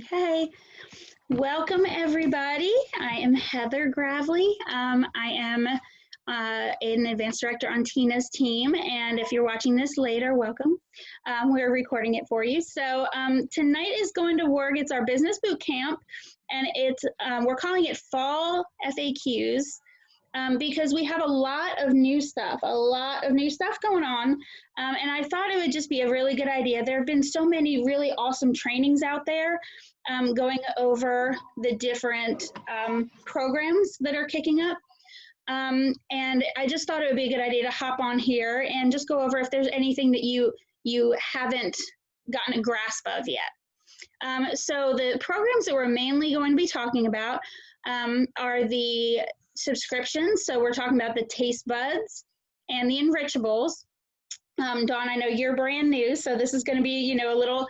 Hey, welcome everybody. I am Heather Gravely. I am an advanced director on Tina's team, and if you're watching this later, welcome. We're recording it for you. So tonight is going to work. It's our business boot camp, and we're calling it Fall FAQs. Because we have a lot of new stuff going on. And I thought it would just be a really good idea. There have been so many really awesome trainings out there going over the different programs that are kicking up. And I just thought it would be a good idea to hop on here and just go over if there's anything that you haven't gotten a grasp of yet. So the programs that we're mainly going to be talking about are the subscriptions. So we're talking about the Tastebuds and the Enrichables. Dawn, I know you're brand new, so this is going to be, a little,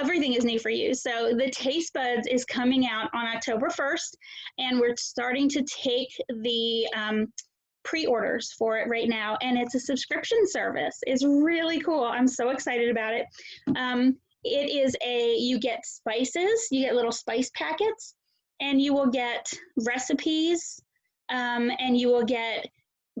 everything is new for you. So the Tastebuds is coming out on October 1st, and we're starting to take the pre-orders for it right now, and it's a subscription service. It's really cool. I'm so excited about it. It is you get spices, you get little spice packets, and you will get recipes, and you will get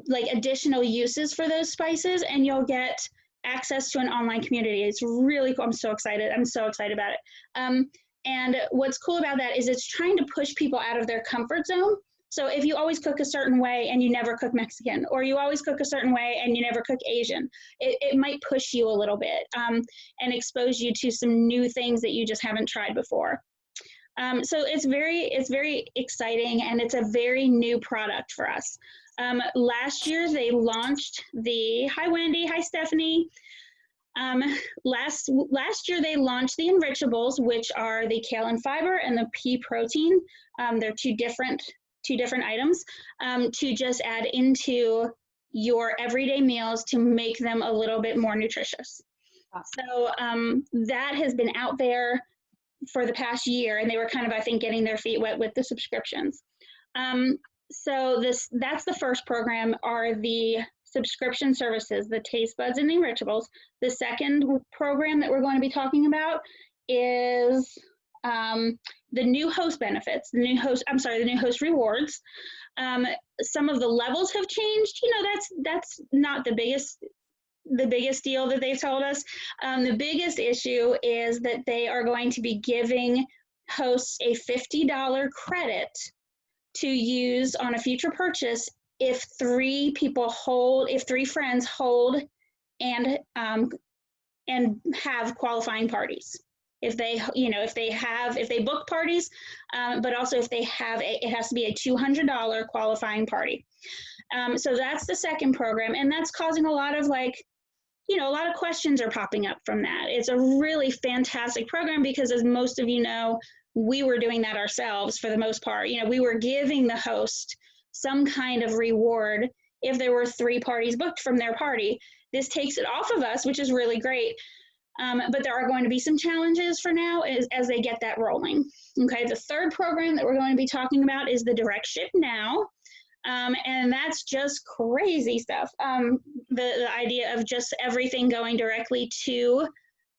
like additional uses for those spices, and you'll get access to an online community. It's really cool. I'm so excited about it. And what's cool about that is it's trying to push people out of their comfort zone. So if you always cook a certain way and you never cook Mexican, or you always cook a certain way and you never cook Asian, it might push you a little bit and expose you to some new things that you just haven't tried before. So it's very exciting, and it's a very new product for us. Last year they launched hi Wendy, hi Stephanie. Last year they launched the Enrichables, which are the kale and fiber and the pea protein. They're two different items to just add into your everyday meals to make them a little bit more nutritious. So that has been out there for the past year, and they were kind of, I think, getting their feet wet with the subscriptions. So that's the first program, are the subscription services, the Tastebuds and the Enrichables. The second program that we're going to be talking about is the new host benefits, the new host rewards. Some of the levels have changed. That's not the biggest deal that they've told us. The biggest issue is that they are going to be giving hosts a $50 credit to use on a future purchase if three friends hold and have qualifying parties. If they book parties, but also if they have it has to be a $200 qualifying party. So that's the second program, and that's causing a lot of a lot of questions are popping up from that. It's a really fantastic program because, as most of you know, we were doing that ourselves for the most part. We were giving the host some kind of reward if there were 3 parties booked from their party. This takes it off of us, which is really great. But there are going to be some challenges for now as they get that rolling. Okay, the third program that we're going to be talking about is the Direct Ship Now. And that's just crazy stuff. The idea of just everything going directly to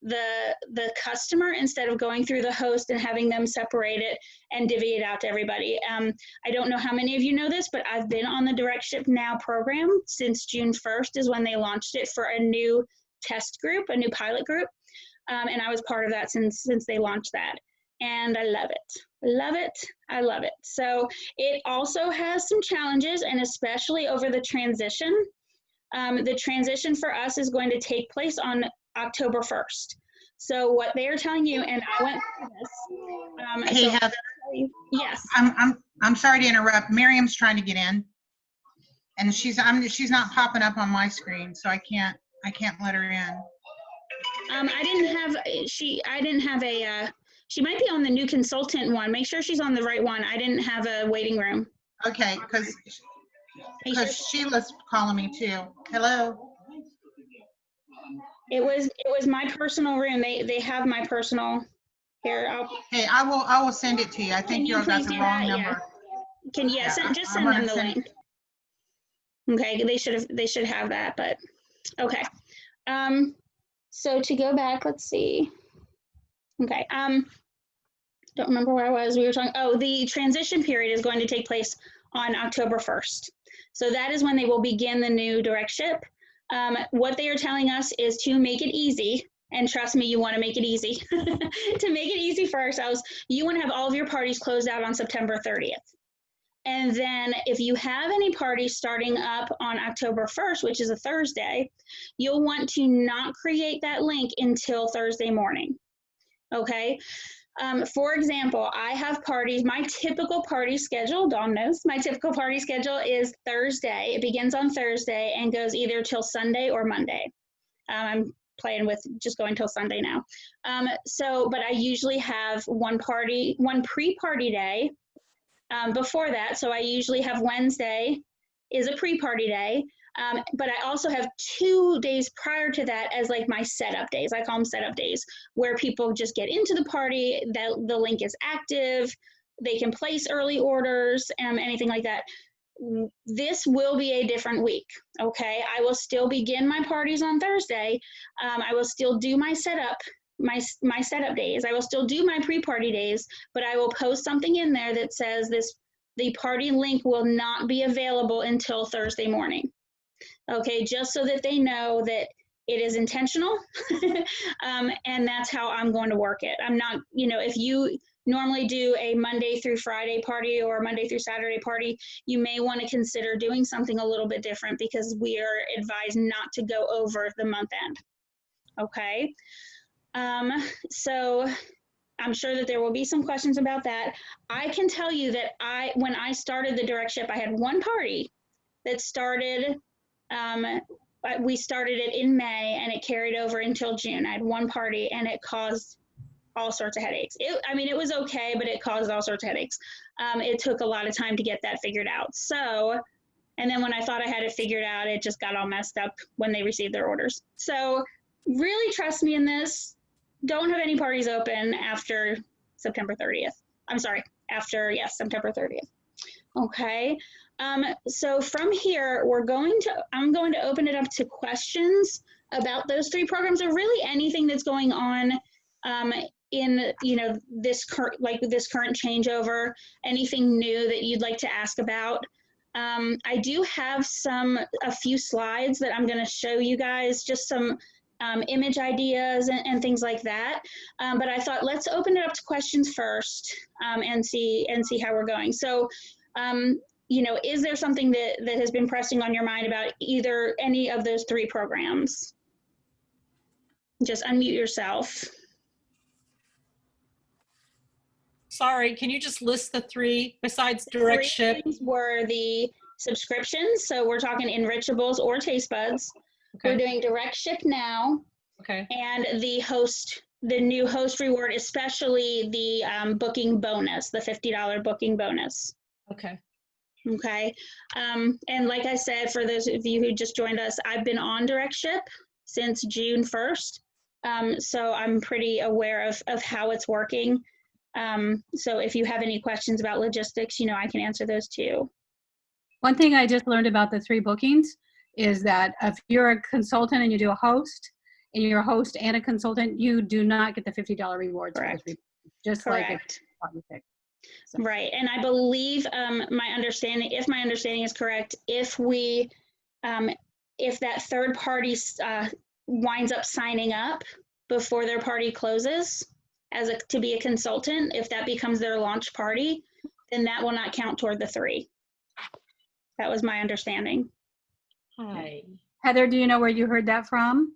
the customer instead of going through the host and having them separate it and divvy it out to everybody. I don't know how many of you know this, but I've been on the Direct Ship Now program since June 1st is when they launched it for a new test group, a new pilot group. And I was part of that since they launched that. And I love it. I love it. So it also has some challenges, and especially over the transition. The transition for us is going to take place on October 1st. So what they are telling you, and I went through this. Hey, Heather. Yes. I'm sorry to interrupt. Miriam's trying to get in, and she's not popping up on my screen, so I can't let her in. I didn't have a. She might be on the new consultant one. Make sure she's on the right one. I didn't have a waiting room. Okay, because Sheila's calling me too. Hello. It was my personal room. They have my personal. Here, hey, I will send it to you. I think you got the wrong number. Yeah. Just send them the link. Okay, they should have that, but okay. So to go back, let's see. Okay. don't remember where I was. We were talking, oh, the transition period is going to take place on October 1st. So that is when they will begin the new direct ship. What they are telling us is to make it easy. And trust me, you want to make it easy. To make it easy for ourselves, you want to have all of your parties closed out on September 30th. And then if you have any parties starting up on October 1st, which is a Thursday, you'll want to not create that link until Thursday morning. Okay. For example, I have parties, my typical party schedule, Dawn knows, my typical party schedule is Thursday. It begins on Thursday and goes either till Sunday or Monday. I'm playing with just going till Sunday now. But I usually have one pre-party day before that. So I usually have Wednesday is a pre-party day. But I also have 2 days prior to that as like my setup days. I call them setup days, where people just get into the party, the link is active, they can place early orders, anything like that. This will be a different week, okay? I will still begin my parties on Thursday. I will still do my setup, my setup days. I will still do my pre-party days, but I will post something in there that says the party link will not be available until Thursday morning. Okay, just so that they know that it is intentional. And that's how I'm going to work it. I'm not, if you normally do a Monday through Friday party or Monday through Saturday party, you may want to consider doing something a little bit different, because we are advised not to go over the month end. Okay, so I'm sure that there will be some questions about that. I can tell you that when I started the direct ship, I had one party that started, we started it in May and it carried over until June. I had one party and it caused all sorts of headaches. It was okay, but it caused all sorts of headaches. It took a lot of time to get that figured out. So, and then when I thought I had it figured out, it just got all messed up when they received their orders. So really trust me in this. Don't have any parties open after September 30th. I'm sorry, September 30th. Okay. So from here, I'm going to open it up to questions about those 3 programs, or really anything that's going on in this current changeover, anything new that you'd like to ask about. I do have a few slides that I'm going to show you guys, just some image ideas and things like that. But I thought, let's open it up to questions first, and see how we're going. So, is there something that has been pressing on your mind about any of those 3 programs? Just unmute yourself. Sorry, can you just list the 3 besides direct ship? Were the subscriptions. So we're talking Enrichables or Tastebuds. Okay. We're doing direct ship now. Okay. And the new host reward, especially the booking bonus, the $50 booking bonus. Okay. Okay. And like I said, for those of you who just joined us, I've been on direct ship since June 1st. So I'm pretty aware of how it's working. So if you have any questions about logistics, I can answer those too. One thing I just learned about the 3 bookings is that if you're a consultant and you do a host, and you're a host and a consultant, you do not get the $50 rewards. Correct. Just Correct. Like if so. Right. And I believe if my understanding is correct, if that third party winds up signing up before their party closes to be a consultant, if that becomes their launch party, then that will not count toward the 3. That was my understanding. Hi. Heather, do you know where you heard that from?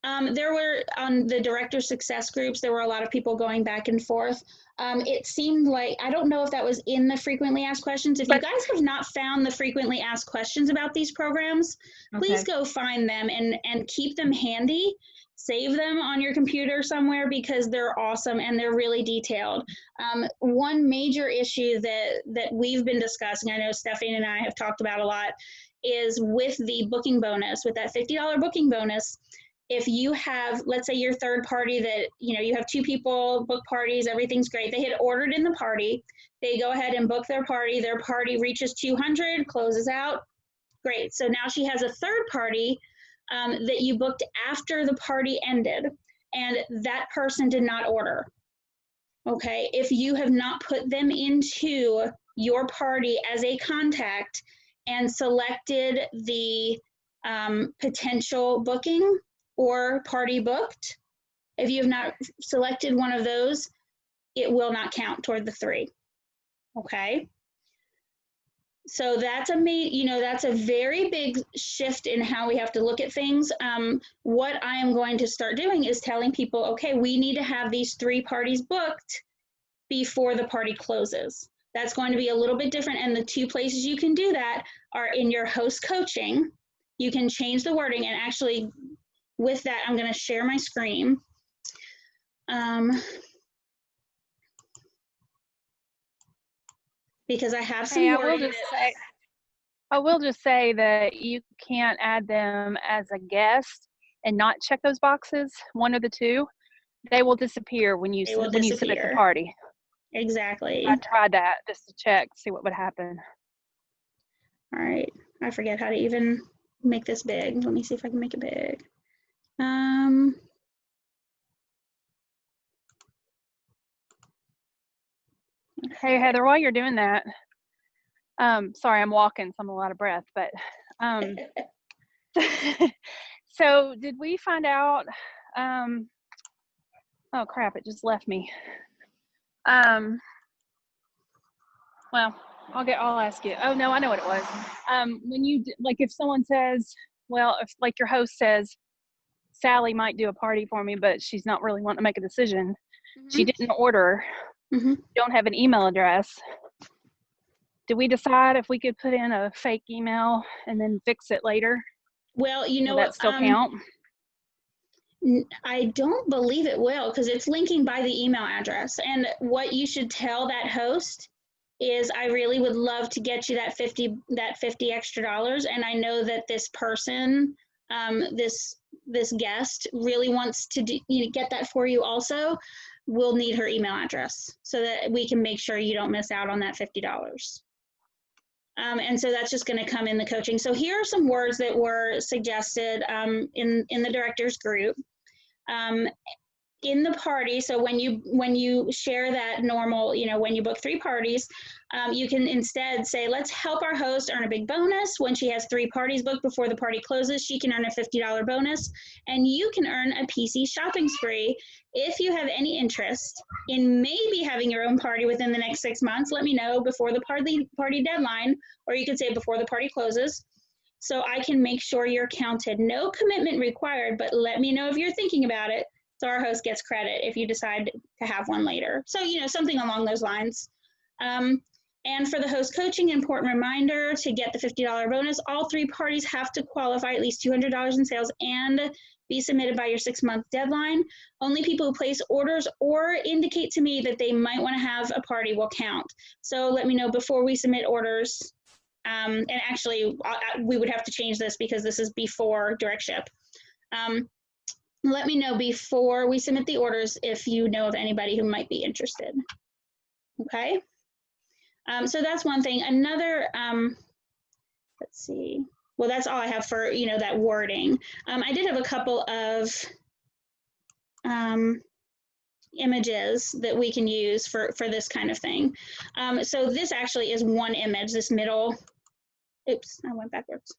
There were, on the director success groups, there were a lot of people going back and forth. It seemed like, I don't know if that was in the frequently asked questions. If you guys have not found the frequently asked questions about these programs, please go find them and keep them handy. Save them on your computer somewhere, because they're awesome and they're really detailed. One major issue that we've been discussing, I know Stephanie and I have talked about a lot, is with the booking bonus, with that $50 booking bonus. If you have, let's say your third party that, you have 2 people book parties, everything's great. They had ordered in the party. They go ahead and book their party reaches 200, closes out. Great. So now she has a third party that you booked after the party ended, and that person did not order. Okay, if you have not put them into your party as a contact and selected the potential booking or party booked, if you have not selected one of those, it will not count toward the 3. Okay. So that's that's a very big shift in how we have to look at things. What I am going to start doing is telling people, okay, we need to have these 3 parties booked before the party closes. That's going to be a little bit different, and the 2 places you can do that are in your host coaching. You can change the wording, and actually with that, I'm going to share my screen. Because I have some Hey, wording. I will just say that you can't add them as a guest and not check those boxes, one of the 2. They will disappear when you submit the party. Exactly. I tried that just to check, see what would happen. All right. I forget how to even make this big. Let me see if I can make it big. Hey, Heather, while you're doing that, sorry, I'm walking, so I'm a lot of breath, but so did we find out, oh crap, it just left me. Well, I'll ask you. Oh no, I know what it was. When you, like, if someone says, well, if like your host says, Sally might do a party for me, but she's not really wanting to make a decision. She didn't order, don't have an email address. Did we decide if we could put in a fake email and then fix it later? Well, Will that still count? I don't believe it will, because it's linking by the email address. And what you should tell that host is, I really would love to get you that $50 extra dollars, and I know that this person, this guest really wants to get that for you also. We'll need her email address so that we can make sure you don't miss out on that $50. And so that's just going to come in the coaching. So here are some words that were suggested in the directors group. In the party, so when you share that normal, when you book 3 parties, you can instead say, let's help our host earn a big bonus. When she has 3 parties booked before the party closes, she can earn a $50 bonus, and you can earn a PC shopping spree. If you have any interest in maybe having your own party within the next 6 months, let me know before the party deadline, or you could say before the party closes, so I can make sure you're counted. No commitment required, but let me know if you're thinking about it, so our host gets credit if you decide to have one later. So, something along those lines. And for the host coaching, important reminder, to get the $50 bonus, all 3 parties have to qualify at least $200 in sales and be submitted by your 6-month deadline. Only people who place orders or indicate to me that they might want to have a party will count. So let me know before we submit orders. And actually, we would have to change this because this is before direct ship. Let me know before we submit the orders if you know of anybody who might be interested. Okay. So that's one thing. Another, let's see. Well, that's all I have for, that wording. I did have a couple of images that we can use for this kind of thing. So this actually is one image, this middle, oops, I went backwards.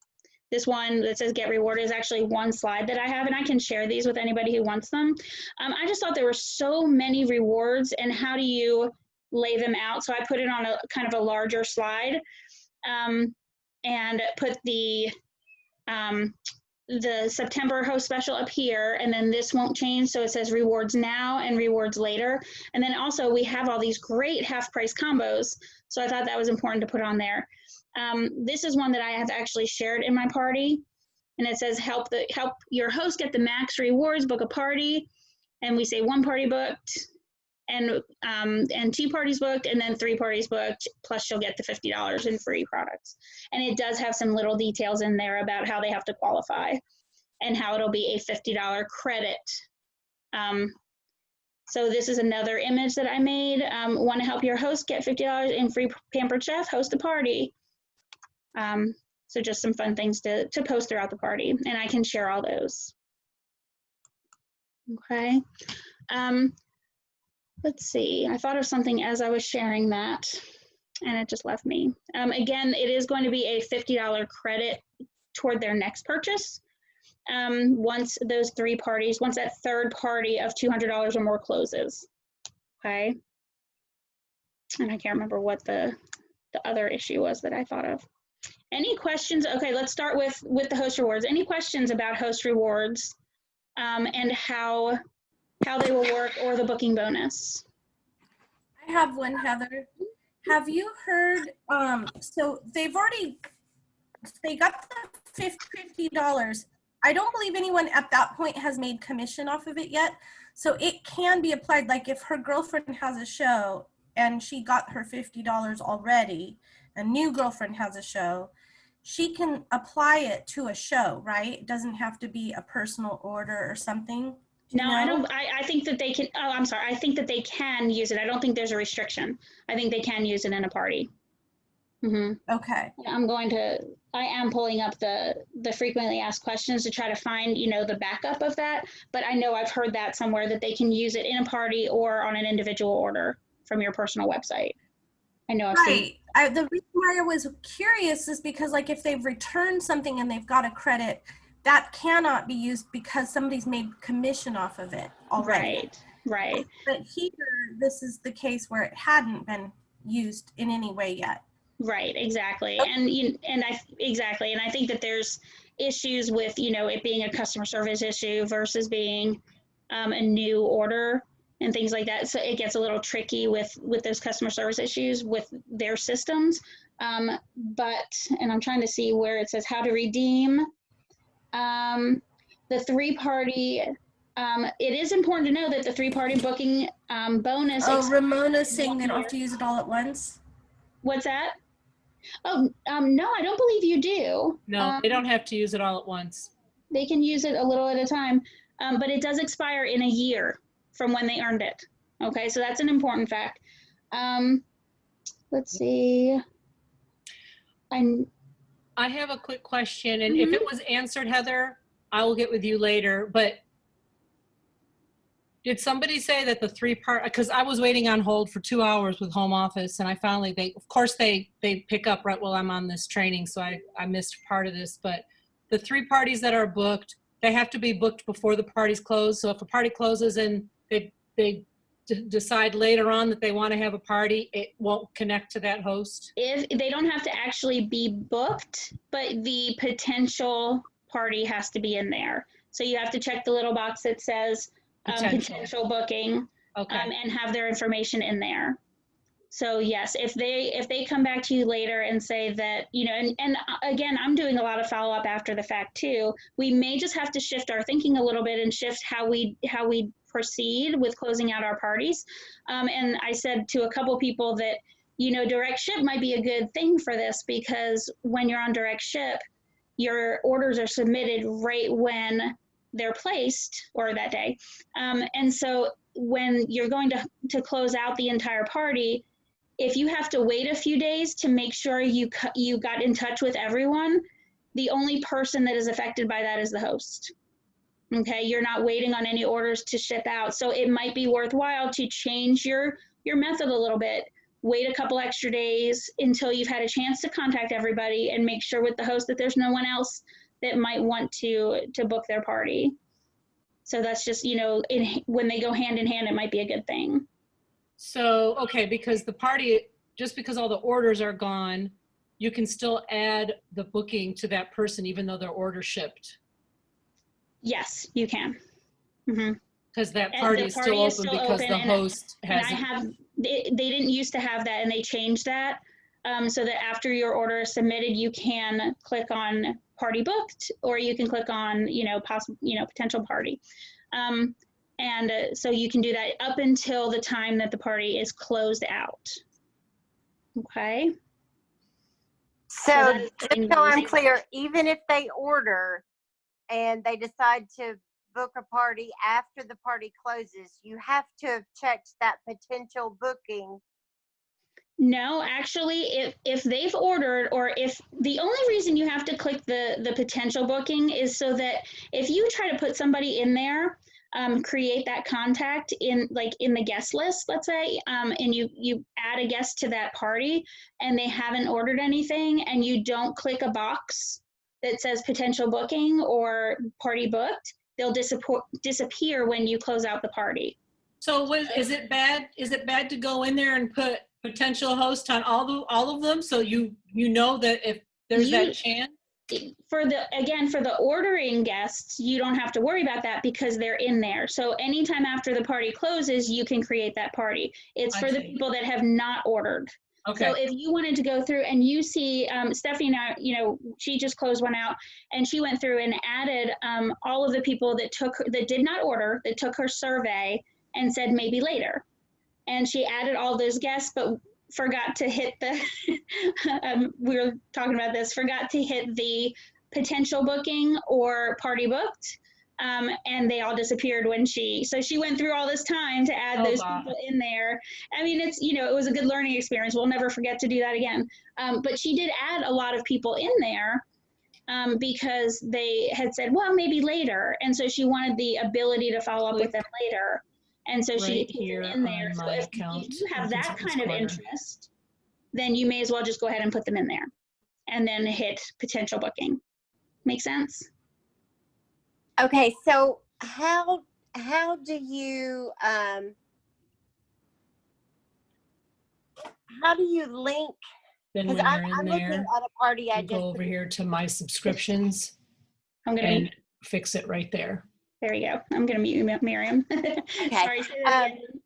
This one that says get rewarded is actually one slide that I have, and I can share these with anybody who wants them. I just thought there were so many rewards, and how do you lay them out? So I put it on a kind of a larger slide, and put the September host special up here, and then this won't change, so it says rewards now and rewards later. And then also we have all these great half price combos, so I thought that was important to put on there. This is one that I have actually shared in my party, and it says help your host get the max rewards, book a party, and we say 1 party booked, and 2 parties booked, and then 3 parties booked, plus you'll get the $50 in free products. And it does have some little details in there about how they have to qualify and how it'll be a $50 credit. So this is another image that I made. Want to help your host get $50 in free Pampered Chef, host a party. So just some fun things to post throughout the party, and I can share all those. Okay. let's see, I thought of something as I was sharing that and it just left me. Again, it is going to be a $50 credit toward their next purchase. Once those three parties, once that third party of $200 or more closes, okay? And I can't remember what the other issue was that I thought of. Any questions? Okay, let's start with the host rewards. Any questions about host rewards and how they will work, or the booking bonus? I have one, Heather. Have you heard, so they got the $50. I don't believe anyone at that point has made commission off of it yet. So it can be applied, like if her girlfriend has a show and she got her $50 already, a new girlfriend has a show, she can apply it to a show, right? It doesn't have to be a personal order or something. No, I don't. I think that they can. Oh, I'm sorry. I think that they can use it. I don't think there's a restriction. I think they can use it in a party. Okay. I am pulling up the frequently asked questions to try to find, the backup of that. But I know I've heard that somewhere, that they can use it in a party or on an individual order from your personal website. I know I've seen. The reason why I was curious is because, like, if they've returned something and they've got a credit, that cannot be used because somebody's made commission off of it already. Right. But here, this is the case where it hadn't been used in any way yet. Right, exactly. And I think that there's issues with, it being a customer service issue versus being a new order and things like that. So it gets a little tricky with those customer service issues with their systems. And I'm trying to see where it says how to redeem the three-party. It is important to know that the three-party booking bonus. Oh, Ramona's saying they don't have to use it all at once. What's that? Oh, no, I don't believe you do. No, they don't have to use it all at once. They can use it a little at a time, but it does expire in a year from when they earned it. Okay, so that's an important fact. Let's see. I have a quick question, and if it was answered, Heather, I will get with you later, but did somebody say that the three-part, because I was waiting on hold for 2 hours with home office, and I finally, they pick up right while I'm on this training, so I missed part of this, but the three parties that are booked, they have to be booked before the parties close. So if a party closes and they decide later on that they want to have a party, it won't connect to that host? If they don't have to actually be booked, but the potential party has to be in there. So you have to check the little box that says potential booking, and have their information in there. So yes, if they come back to you later and say that, and again, I'm doing a lot of follow-up after the fact too, we may just have to shift our thinking a little bit and shift how we proceed with closing out our parties. And I said to a couple people that, direct ship might be a good thing for this, because when you're on direct ship, your orders are submitted right when they're placed, or that day. And so when you're going to close out the entire party, if you have to wait a few days to make sure you got in touch with everyone, the only person that is affected by that is the host. Okay, you're not waiting on any orders to ship out. So it might be worthwhile to change your method a little bit. Wait a couple extra days until you've had a chance to contact everybody and make sure with the host that there's no one else that might want to book their party. So that's just, when they go hand in hand, it might be a good thing. So, okay, because the party, just because all the orders are gone, you can still add the booking to that person even though their order shipped. Yes, you can. Because that party is still open because the host hasn't. They didn't used to have that, and they changed that so that after your order is submitted, you can click on party booked, or you can click on potential party, and so you can do that up until the time that the party is closed out. Okay. So just so I'm clear, even if they order and they decide to book a party after the party closes, you have to have checked that potential booking. No, actually, if they've ordered, or if the only reason you have to click the potential booking is so that if you try to put somebody in there create that contact in the guest list, let's say, and you add a guest to that party and they haven't ordered anything, and you don't click a box that says potential booking or party booked, they'll disappear when you close out the party. So is it bad to go in there and put potential host on all of them, so you know that if there's that chance? For the ordering guests, you don't have to worry about that because they're in there. So anytime after the party closes, you can create that party. It's for the people that have not ordered. Okay. So if you wanted to go through and you see Stephanie now, she just closed one out, and she went through and added all of the people that did not order, that took her survey and said maybe later. And she added all those guests, but forgot to hit the, we were talking about this, forgot to hit the potential booking or party booked. And they all disappeared so she went through all this time to add those people in there. I mean, it's, it was a good learning experience. We'll never forget to do that again. But she did add a lot of people in there because they had said, well, maybe later. And so she wanted the ability to follow up with them later. And so she put it in there. So if you have that kind of interest, then you may as well just go ahead and put them in there and then hit potential booking. Make sense? Okay, so how do you link? Then when Because you're I'm in looking there, at a party I you go just over here to my subscriptions and fix it right there. There you go. I'm going to mute Miriam. Okay. Sorry. Say that again.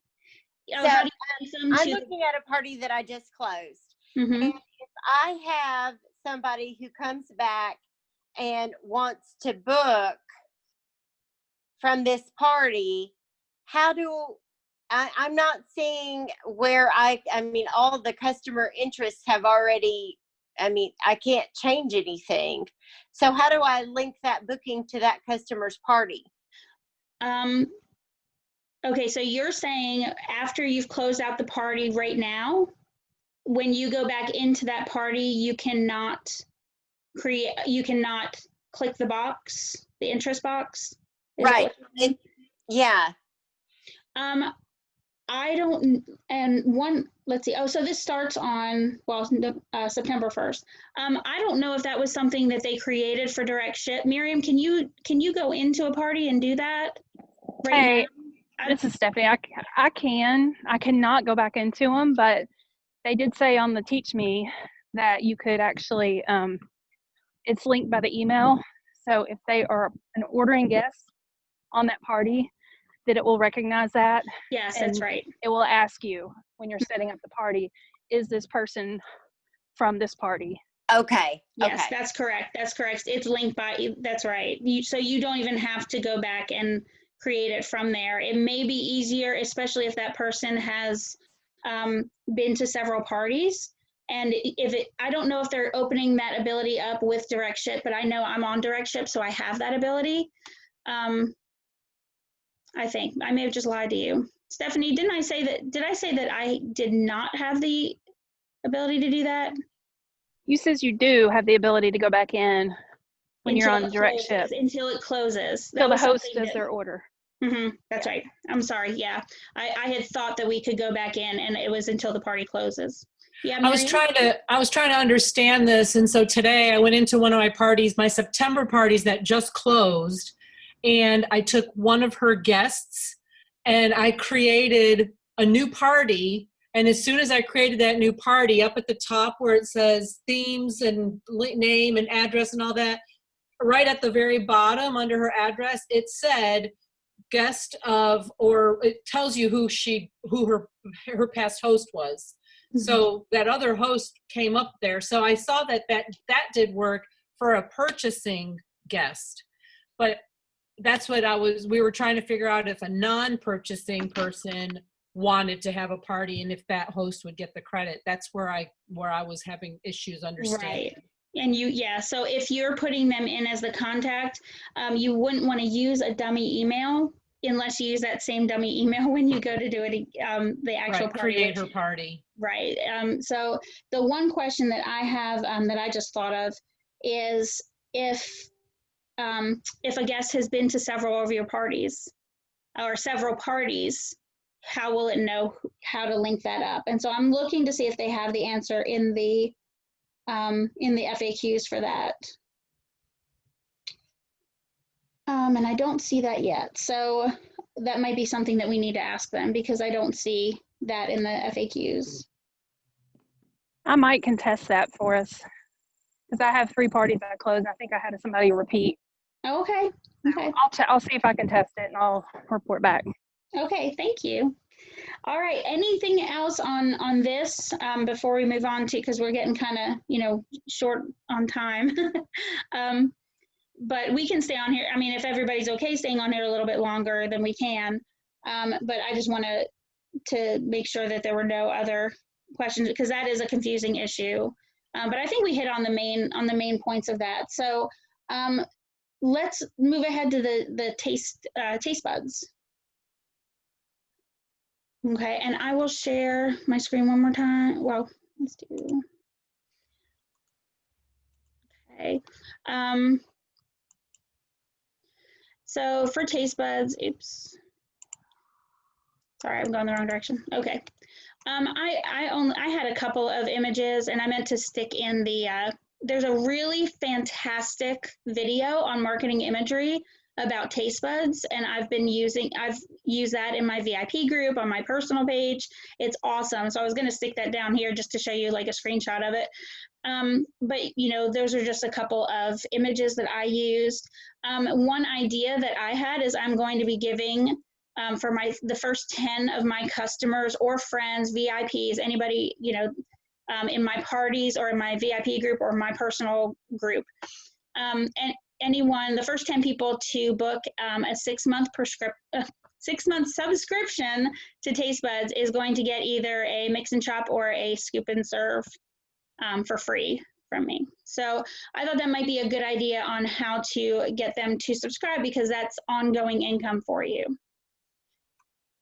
So I'm looking at a party that I just closed. Mm-hmm. And if I have somebody who comes back and wants to book from this party, I'm not seeing where I mean, all the customer interests have already, I can't change anything. So how do I link that booking to that customer's party? Okay, so you're saying after you've closed out the party right now, when you go back into that party, you cannot click the box, the interest box? Right. Yeah. I don't, and let's see. Oh, so this starts on, September 1st. I don't know if that was something that they created for direct ship. Miriam, can you go into a party and do that right now? This is Stephanie. I cannot go back into them, but they did say on the Teach Me that you could actually, it's linked by the email. So if they are an ordering guest on that party, that it will recognize that. Yes, that's right. It will ask you when you're setting up the party, is this person from this party? Okay. Yes, okay. That's correct. That's correct. It's linked by, that's right. So you don't even have to go back and create it from there. It may be easier, especially if that person has been to several parties. And I don't know if they're opening that ability up with direct ship, but I know I'm on direct ship, so I have that ability. I think I may have just lied to you. Stephanie, did I say that I did not have the ability to do that? You says you do have the ability to go back in when you're on direct ship. Until it closes. Until the host does their order. Mm-hmm, that's right. I'm sorry. Yeah. I had thought that we could go back in, and it was until the party closes. Yeah, I was trying to understand this. And so today I went into one of my September parties that just closed, and I took one of her guests and I created a new party. And as soon as I created that new party, up at the top where it says themes and name and address and all that, right at the very bottom under her address, it said guest of, or it tells you who her past host was. Mm-hmm. So that other host came up there. So I saw that did work for a purchasing guest, but that's what we were trying to figure out, if a non-purchasing person wanted to have a party and if that host would get the credit. That's where I was having issues understanding. Right. And so if you're putting them in as the contact, you wouldn't want to use a dummy email unless you use that same dummy email when you go to do it, the actual party. Create her party. Right. So the one question that I have that I just thought of is if a guest has been to several of your parties, or several parties, how will it know how to link that up? And so I'm looking to see if they have the answer in the FAQs for that. And I don't see that yet. So that might be something that we need to ask them, because I don't see that in the FAQs. I might contest that for us because I have 3 parties that closed. I think I had somebody repeat. Okay. Okay. I'll see if I can test it and I'll report back. Okay. Thank you. All right. Anything else on this before we move on to, because we're getting kind of, short on time. But we can stay on here. I mean, if everybody's okay staying on here a little bit longer, then we can. But I just want to make sure that there were no other questions, because that is a confusing issue. But I think we hit on the main points of that. So let's move ahead to the taste buds. Okay, and I will share my screen one more time. Well, let's do. Okay. So for taste buds, oops. Sorry, I'm going the wrong direction. Okay. I had a couple of images, and I meant to stick in the, there's a really fantastic video on marketing imagery about taste buds, and I've used that in my VIP group on my personal page. It's awesome. So I was going to stick that down here just to show you like a screenshot of it. But those are just a couple of images that I used. One idea that I had is I'm going to be giving for the first 10 of my customers or friends, VIPs, anybody, in my parties or in my VIP group or my personal group, and anyone, the first 10 people to book a 6-month 6-month subscription to Tastebuds is going to get either a mix and chop or a scoop and serve for free from me. So I thought that might be a good idea on how to get them to subscribe, because that's ongoing income for you.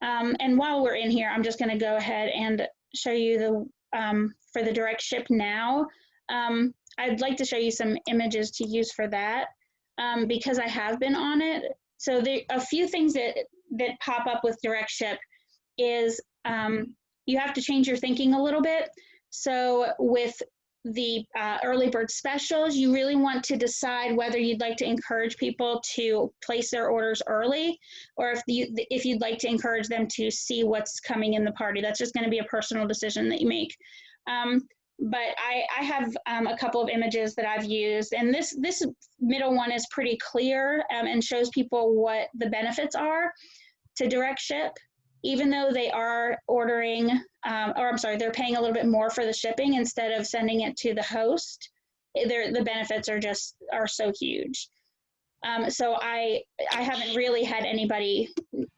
And while we're in here, I'm just going to go ahead and show you for the direct ship now. I'd like to show you some images to use for that, because I have been on it. So a few things that pop up with direct ship is you have to change your thinking a little bit. So with the early bird specials, you really want to decide whether you'd like to encourage people to place their orders early, or if you'd like to encourage them to see what's coming in the party. That's just going to be a personal decision that you make. But I have a couple of images that I've used, and this middle one is pretty clear and shows people what the benefits are to direct ship. Even though they are ordering, they're paying a little bit more for the shipping instead of sending it to the host, the benefits are so huge. So I haven't really had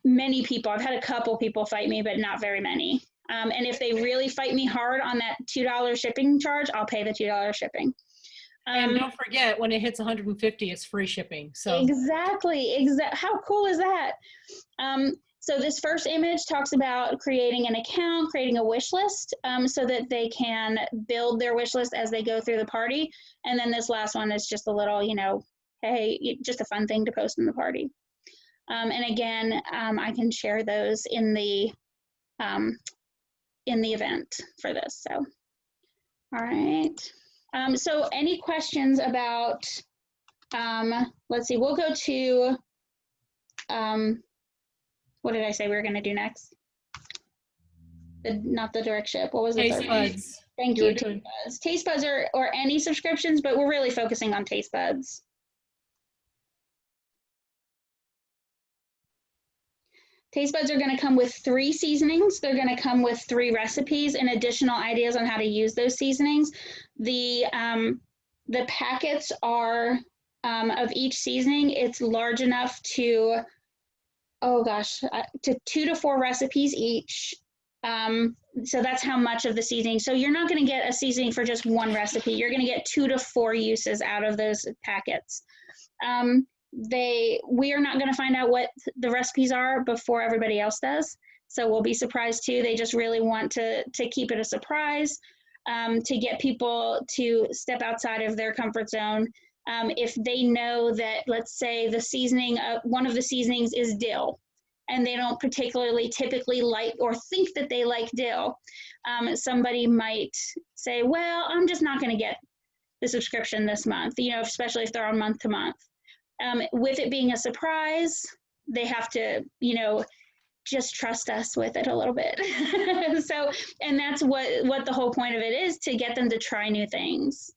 many people, I've had a couple people fight me, but not very many. And if they really fight me hard on that $2 shipping charge, I'll pay the $2 shipping. And don't forget, when it hits 150, it's free shipping. So exactly. How cool is that? So this first image talks about creating an account, creating a wish list, so that they can build their wish list as they go through the party. And then this last one is just a little, hey, just a fun thing to post in the party. And again, I can share those in the event for this. So, all right. So any questions about, let's see, we'll go to, what did I say we were going to do next? Not the direct ship. What was it? Tastebuds. Thank you. Tastebuds. Tastebuds or any subscriptions, but we're really focusing on Tastebuds. Tastebuds are going to come with 3 seasonings. They're going to come with 3 recipes and additional ideas on how to use those seasonings. The packets are of each seasoning. It's large enough to, to 2 to 4 recipes each. So that's how much of the seasoning. So you're not going to get a seasoning for just 1 recipe. You're going to get 2 to 4 uses out of those packets. We are not going to find out what the recipes are before everybody else does. So we'll be surprised too. They just really want to keep it a surprise, to get people to step outside of their comfort zone. If they know that, let's say the seasoning, one of the seasonings is dill, and they don't particularly typically like or think that they like dill. Somebody might say, well, I'm just not going to get the subscription this month, you know, especially if they're on month to month. With it being a surprise, they have to, you know, just trust us with it a little bit. So, and that's what the whole point of it is, to get them to try new things.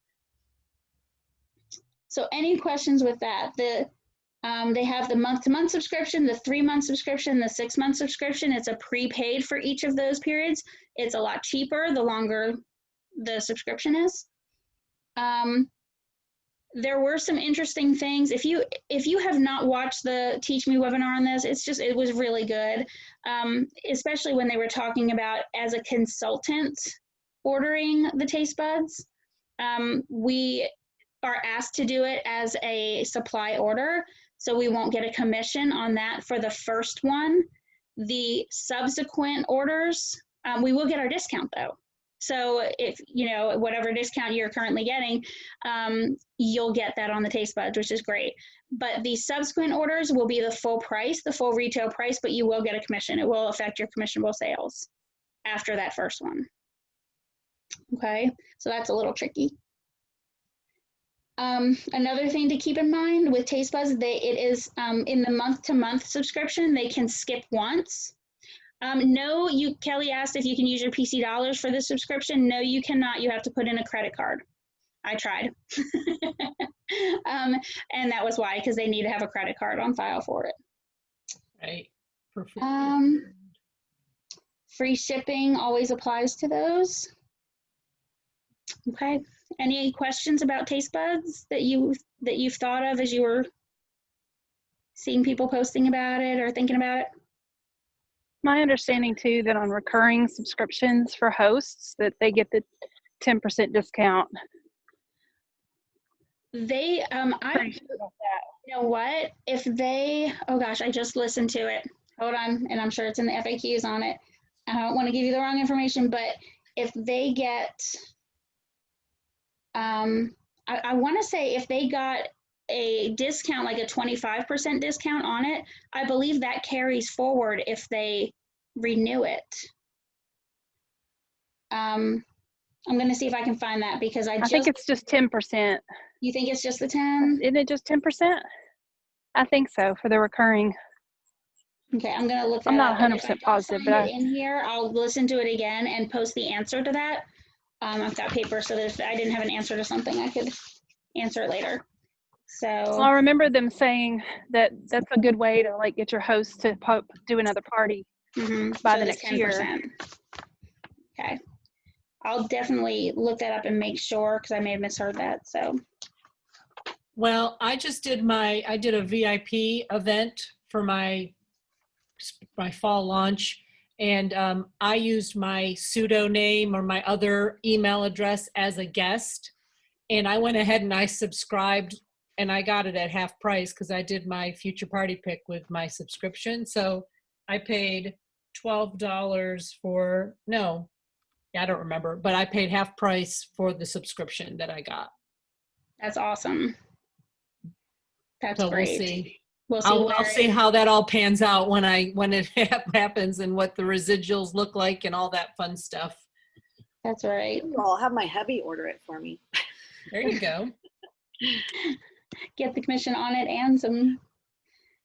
So any questions with that? They have the month-to-month subscription, the 3-month subscription, the 6-month subscription. It's a prepaid for each of those periods. It's a lot cheaper the longer the subscription is. There were some interesting things. If you have not watched the Teach Me webinar on this, it was really good, especially when they were talking about as a consultant ordering the taste buds. We are asked to do it as a supply order, so we won't get a commission on that for the first one. The subsequent orders, we will get our discount though. So if, you know, whatever discount you're currently getting, you'll get that on the taste buds, which is great. But the subsequent orders will be the full price, the full retail price, but you will get a commission. It will affect your commissionable sales after that first one. Okay, so that's a little tricky. Another thing to keep in mind with taste buds, it is in the month-to-month subscription, they can skip once. No, Kelly asked if you can use your PC dollars for the subscription. No, you cannot. You have to put in a credit card. I tried. And that was why, because they need to have a credit card on file for it. Right. Perfect. Free shipping always applies to those. Okay. Any questions about taste buds that you've thought of as you were seeing people posting about it or thinking about it? My understanding too, that on recurring subscriptions for hosts, that they get the 10% discount. They, you know what? If they, oh gosh, I just listened to it. Hold on, and I'm sure it's in the FAQs on it. I don't want to give you the wrong information, but if they get, I want to say if they got a discount, like a 25% discount on it, I believe that carries forward if they renew it. I'm going to see if I can find that, because I think it's just 10%. You think it's just the 10? Isn't it just 10%? I think so, for the recurring. Okay, I'm going to look that I'm up. not 100% positive, but in here, I'll listen to it again and post the answer to that. I've got paper, so I didn't have an answer to something, I could answer it later. So well, I remember them saying that that's a good way to like get your host to do another party by the next 10%. Year. Okay, I'll definitely look that up and make sure, because I may have misheard that. So, well, I just did I did a VIP event for my fall launch, and I used my pseudo name or my other email address as a guest, and I went ahead and I subscribed, and I got it at half price because I did my future party pick with my subscription. So I paid $12 for, no, I don't remember, but I paid half price for the subscription that I got. That's awesome. That's so great. We'll see. I'll see how that all pans out when it happens, and what the residuals look like and all that fun stuff. That's right. I'll have my hubby order it for me. There you go. Get the commission on it and some.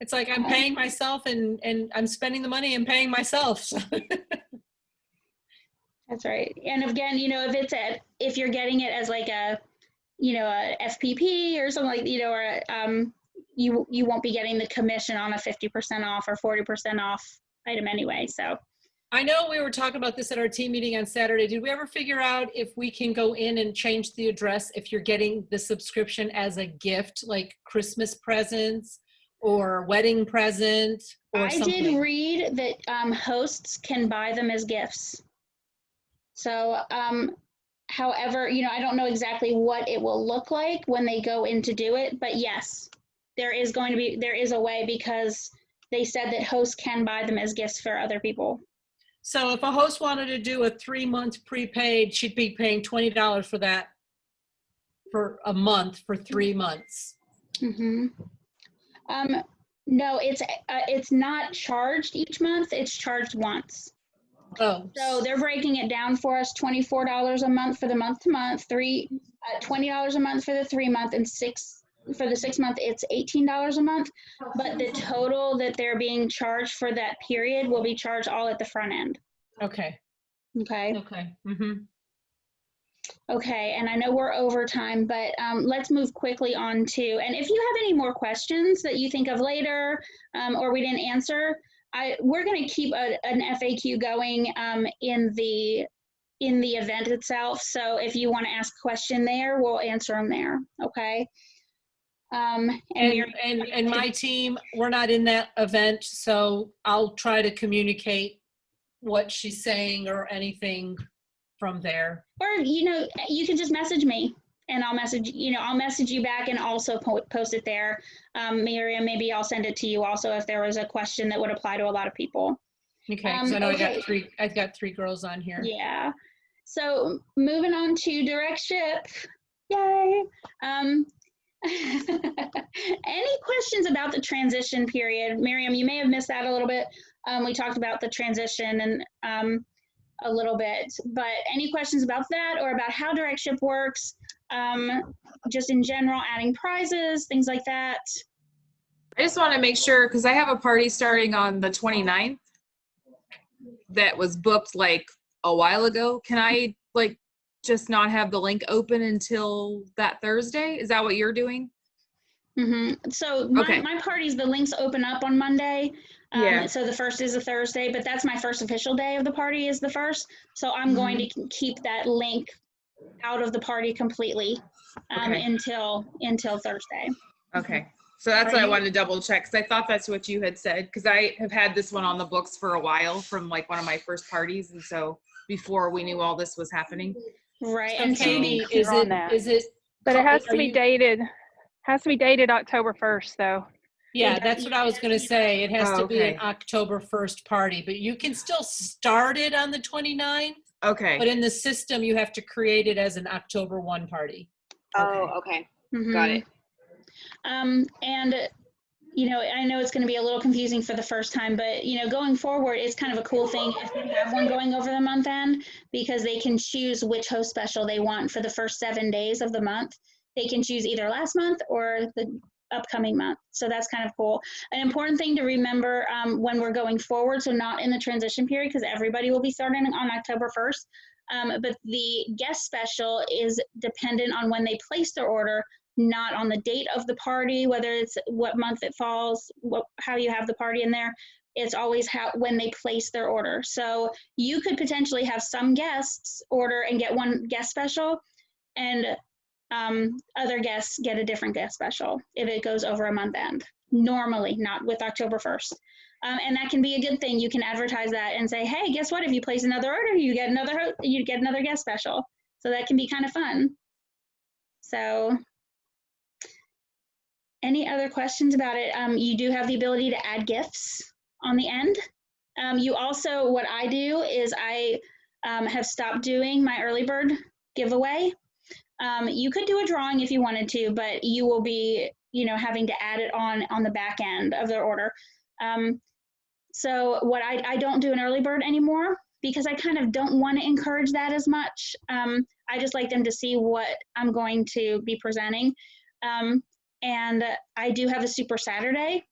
It's like I'm paying myself and I'm spending the money and paying myself. So. That's right. And again, you know, if you're getting it as like a, you know, a FPP or something like, you know, or you won't be getting the commission on a 50% off or 40% off item anyway. So I know we were talking about this at our team meeting on Saturday. Did we ever figure out if we can go in and change the address if you're getting the subscription as a gift, like Christmas presents or wedding present or something? I did read that hosts can buy them as gifts. So, however, you know, I don't know exactly what it will look like when they go in to do it, but yes, there is a way, because they said that hosts can buy them as gifts for other people. So if a host wanted to do a 3-month prepaid, she'd be paying $20 for that for a month for 3 months. Mm-hmm. No, it's not charged each month. It's charged once. Oh, So they're breaking it down for us: $24 a month for the month to month, $20 a month for the 3 month, and for the 6 month. It's $18 a month. But the total that they're being charged for that period will be charged all at the front end. okay. Okay. Okay. Mm-hmm. Okay, and I know we're over time, but let's move quickly on to, and if you have any more questions that you think of later or we didn't answer, we're going to keep an FAQ going in the event itself. So if you want to ask a question there, we'll answer them there. Okay. And my team, we're not in that event, so I'll try to communicate what she's saying or anything from there. Or, you can just message me and I'll message you back and also post it there. Miriam, maybe I'll send it to you also if there was a question that would apply to a lot of people. Okay, because I know I've got three girls on here. Yeah. So moving on to direct ship. Yay. Any questions about the transition period? Miriam, you may have missed that a little bit. We talked about the transition and a little bit, but any questions about that or about how direct ship works? Just in general, adding prizes, things like that. I just want to make sure, because I have a party starting on the 29th that was booked like a while ago. Can I just not have the link open until that Thursday? Is that what you're doing? Mm-hmm. So my parties, the links open up on Monday. Yeah. So the first is a Thursday, but that's my first official day of the party is the first. So I'm going to keep that link out of the party completely until Thursday. Okay. So that's what I wanted to double check, because I thought that's what you had said, because I have had this one on the books for a while from one of my first parties. And so before we knew all this was happening. Right. And Katie, is it? But it has to be dated. Has to be dated October 1st, though. Yeah, that's what I was going to say. It has to be an October 1st party, but you can still start it on the 29th. Okay. But in the system, you have to create it as an October 1 party. Oh, okay. Mm-hmm. Got it. And I know it's going to be a little confusing for the first time, but going forward, it's kind of a cool thing if you have one going over the month end, because they can choose which host special they want for the first 7 days of the month. They can choose either last month or the upcoming month. So that's kind of cool. An important thing to remember when we're going forward, so not in the transition period, because everybody will be starting on October 1st, but the guest special is dependent on when they place their order, not on the date of the party, whether it's what month it falls, how you have the party in there. It's always when they place their order. So you could potentially have some guests order and get one guest special, and other guests get a different guest special if it goes over a month end. Normally, not with October 1st. And that can be a good thing. You can advertise that and say, hey, guess what? If you place another order, you get another guest special. So that can be kind of fun. So any other questions about it? You do have the ability to add gifts on the end. You also, what I do is I have stopped doing my early bird giveaway. You could do a drawing if you wanted to, but you will be, having to add it on the back end of their order. So what I don't do an early bird anymore, because I kind of don't want to encourage that as much. I just like them to see what I'm going to be presenting. And I do have a Super Saturday.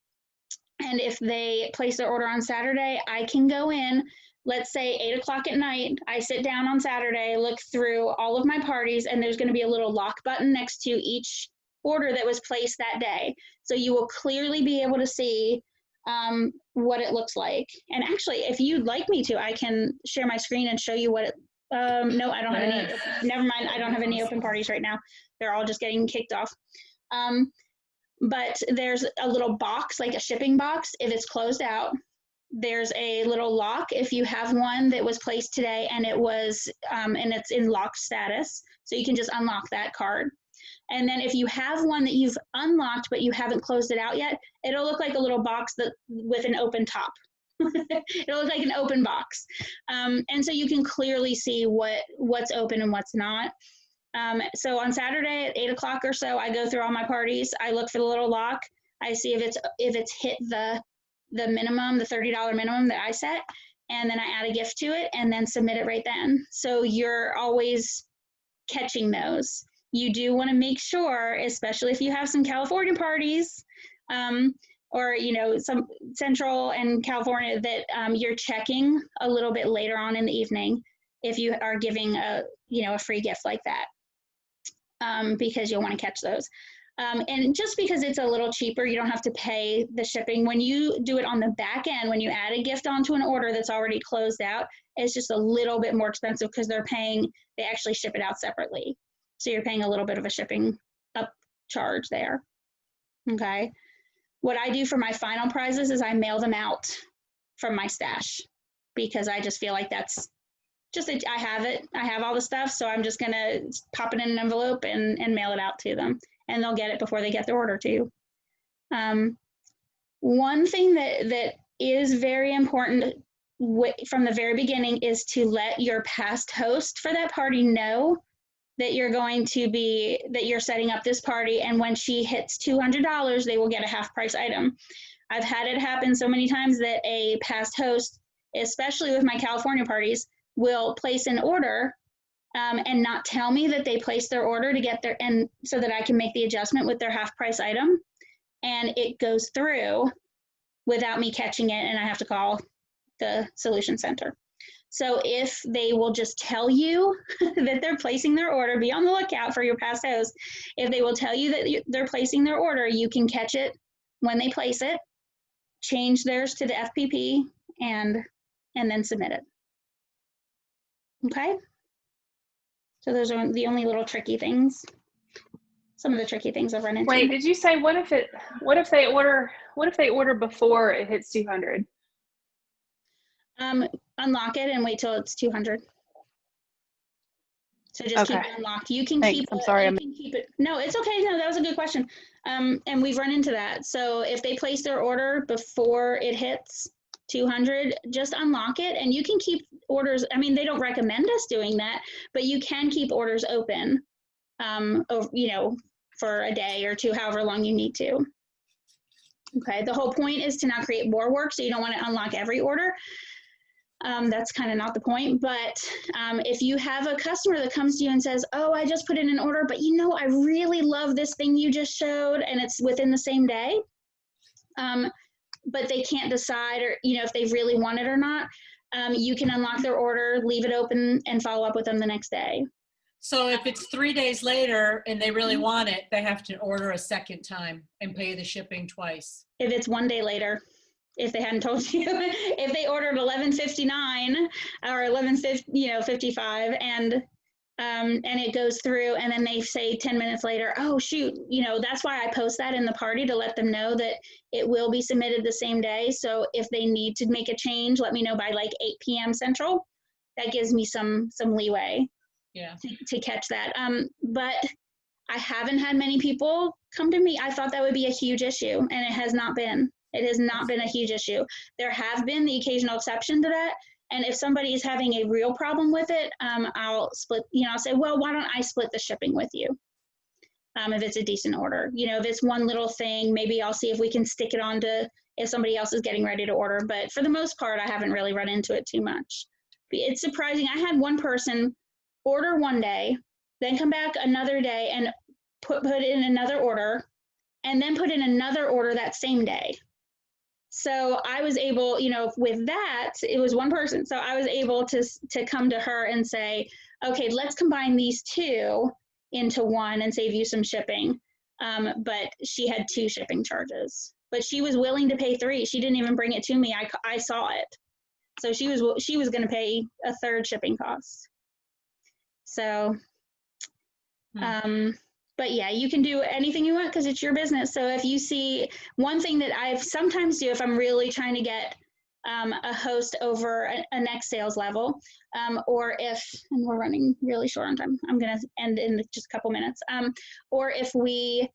And if they place their order on Saturday, I can go in, let's say 8 o'clock at night, I sit down on Saturday, look through all of my parties, and there's going to be a little lock button next to each order that was placed that day. So you will clearly be able to see what it looks like. And actually, if you'd like me to, I can share my screen and show you what it, no, I don't have any, never mind, I don't have any open parties right now. They're all just getting kicked off. But there's a little box, like a shipping box, if it's closed out. There's a little lock if you have one that was placed today and it was and it's in locked status, so you can just unlock that card. And then if you have one that you've unlocked but you haven't closed it out yet, it'll look like a little box with an open top. It'll look like an open box, and so you can clearly see what's open and what's not. So on Saturday at 8 o'clock or so, I go through all my parties. I look for the little lock. I see if it's hit the minimum, the $30 minimum that I set, and then I add a gift to it and then submit it right then. So you're always catching those. You do want to make sure, especially if you have some California parties, or some Central and California, that you're checking a little bit later on in the evening if you are giving a free gift like that, because you'll want to catch those. And just because it's a little cheaper, you don't have to pay the shipping. When you do it on the back end, when you add a gift onto an order that's already closed out, it's just a little bit more expensive because they actually ship it out separately. So you're paying a little bit of a shipping upcharge there. Okay. What I do for my final prizes is I mail them out from my stash, because I just feel like that's just, I have all the stuff. So I'm just going to pop it in an envelope and mail it out to them, and they'll get it before they get their order too. One thing that is very important from the very beginning is to let your past host for that party know that you're setting up this party, and when she hits $200, they will get a half price item. I've had it happen so many times that a past host, especially with my California parties, will place an order and not tell me that they placed their order to get and so that I can make the adjustment with their half price item, and it goes through without me catching it, and I have to call the solution center. So if they will just tell you that they're placing their order, be on the lookout for your past host. If they will tell you that they're placing their order, you can catch it when they place it, change theirs to the FPP, and then submit it. Okay? So those are the only little tricky things. Some of the tricky things I've run into. Wait, did you say what if they order before it hits 200? Unlock it and wait till it's 200. So just keep it unlocked. You can keep. I'm sorry. You can keep it. No, it's okay. No, that was a good question. And we've run into that. So if they place their order before it hits 200, just unlock it, and you can keep orders. I mean, they don't recommend us doing that, but you can keep orders open, for a day or two, however long you need to. Okay. The whole point is to not create more work, so you don't want to unlock every order. That's kind of not the point, but if you have a customer that comes to you and says, oh, I just put in an order, but I really love this thing you just showed, and it's within the same day, but they can't decide, or if they really want it or not, you can unlock their order, leave it open, and follow up with them the next day. So if it's 3 days later and they really want it, they have to order a second time and pay the shipping twice. If it's 1 day later. If they hadn't told you, if they ordered 11:59 or 11:55, and it goes through, and then they say 10 minutes later, oh shoot, that's why I post that in the party, to let them know that it will be submitted the same day. So if they need to make a change, let me know by like 8 p.m. Central. That gives me some leeway. Yeah. To catch that. But I haven't had many people come to me. I thought that would be a huge issue, and it has not been. It has not been a huge issue. There have been the occasional exception to that. And if somebody is having a real problem with it, I'll split, I'll say, well, why don't I split the shipping with you? If it's a decent order, if it's one little thing, maybe I'll see if we can stick it on to if somebody else is getting ready to order. But for the most part, I haven't really run into it too much. It's surprising. I had one person order one day, then come back another day and put in another order, and then put in another order that same day. So I was able, with that, it was one person. So I was able to come to her and say, okay, let's combine these two into one and save you some shipping. But she had 2 shipping charges, but she was willing to pay 3. She didn't even bring it to me. I saw it. So she was going to pay a 3rd shipping cost. So, but yeah, you can do anything you want because it's your business. So if you see, one thing that I sometimes do if I'm really trying to get a host over a next sales level, or and we're running really short on time, I'm going to end in just a couple minutes, or if we're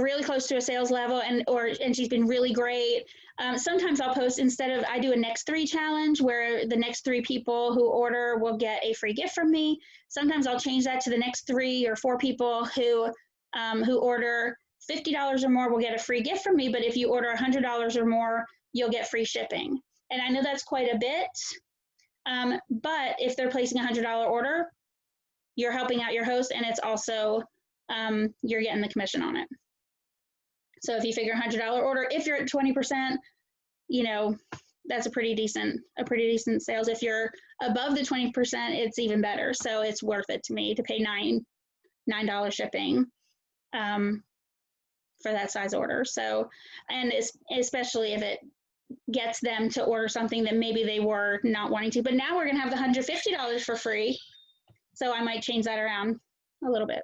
really close to a sales level and she's been really great, sometimes I'll post, I do a next 3 challenge where the next 3 people who order will get a free gift from me. Sometimes I'll change that to the next 3 or 4 people who order $50 or more will get a free gift from me, but if you order $100 or more, you'll get free shipping. And I know that's quite a bit, but if they're placing a $100 order, you're helping out your host, and it's also, you're getting the commission on it. So if you figure $100 order, if you're at 20%, you know, that's a pretty decent sales. If you're above the 20%, it's even better. So it's worth it to me to pay $9 shipping for that size order. So, and especially if it gets them to order something that maybe they were not wanting to, but now we're gonna have the $150 for free. So I might change that around a little bit.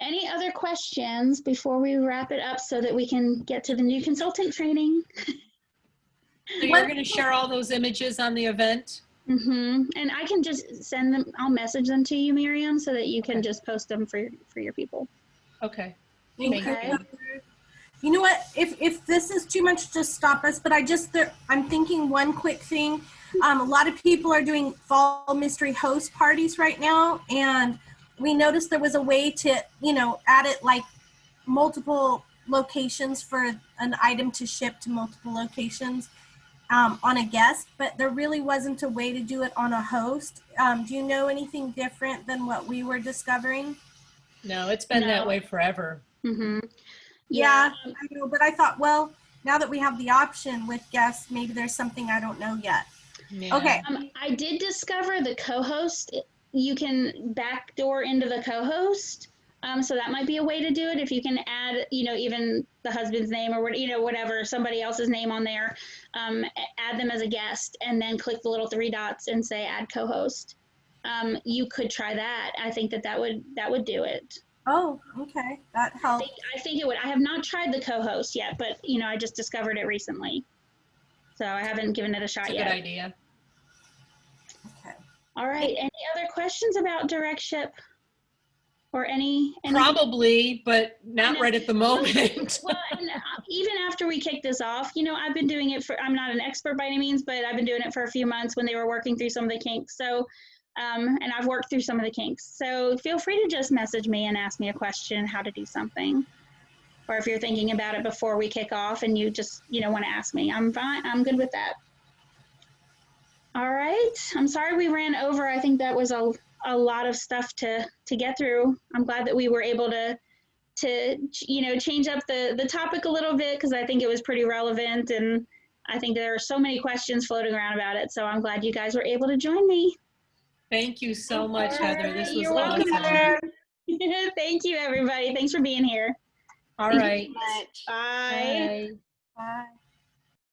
Any other questions before we wrap it up so that we can get to the new consultant training? So you're going to share all those images on the event? Mm-hmm. And I can just send them, I'll message them to you, Miriam, so that you can just post them for your people. Okay. Thank you. You know what? If this is too much, just stop us. But I'm thinking one quick thing. A lot of people are doing fall mystery host parties right now, and we noticed there was a way to, you know, add it like multiple locations for an item to ship to multiple locations on a guest, but there really wasn't a way to do it on a host. Do you know anything different than what we were discovering? No, it's been that way forever. Mm-hmm. Yeah, I know, but I thought, well, now that we have the option with guests, maybe there's something I don't know yet. Yeah. Okay. I did discover the co-host. You can backdoor into the co-host. So that might be a way to do it. If you can add, you know, even the husband's name or, you know, whatever, somebody else's name on there, add them as a guest and then click the little 3 dots and say add co-host. You could try that. I think that would do it. Oh, okay. That helps. I think it would. I have not tried the co-host yet, but, you know, I just discovered it recently. So I haven't given it a shot yet. Good idea. Okay. All right. Any other questions about direct ship? Or any Probably, but not right at the moment. Well, and even after we kick this off, you know, I've been doing it I'm not an expert by any means, but I've been doing it for a few months when they were working through some of the kinks. So, and I've worked through some of the kinks. So feel free to just message me and ask me a question, how to do something. Or if you're thinking about it before we kick off and you just, you know, want to ask me, I'm fine. I'm good with that. All right. I'm sorry we ran over. I think that was a lot of stuff to get through. I'm glad that we were able to you know, change up the topic a little bit because I think it was pretty relevant, and I think there are so many questions floating around about it. So I'm glad you guys were able to join me. Thank you so much, Heather. This was You're welcome, awesome. Heather. Thank you, everybody. Thanks for being here. All right. Bye. Bye. Bye.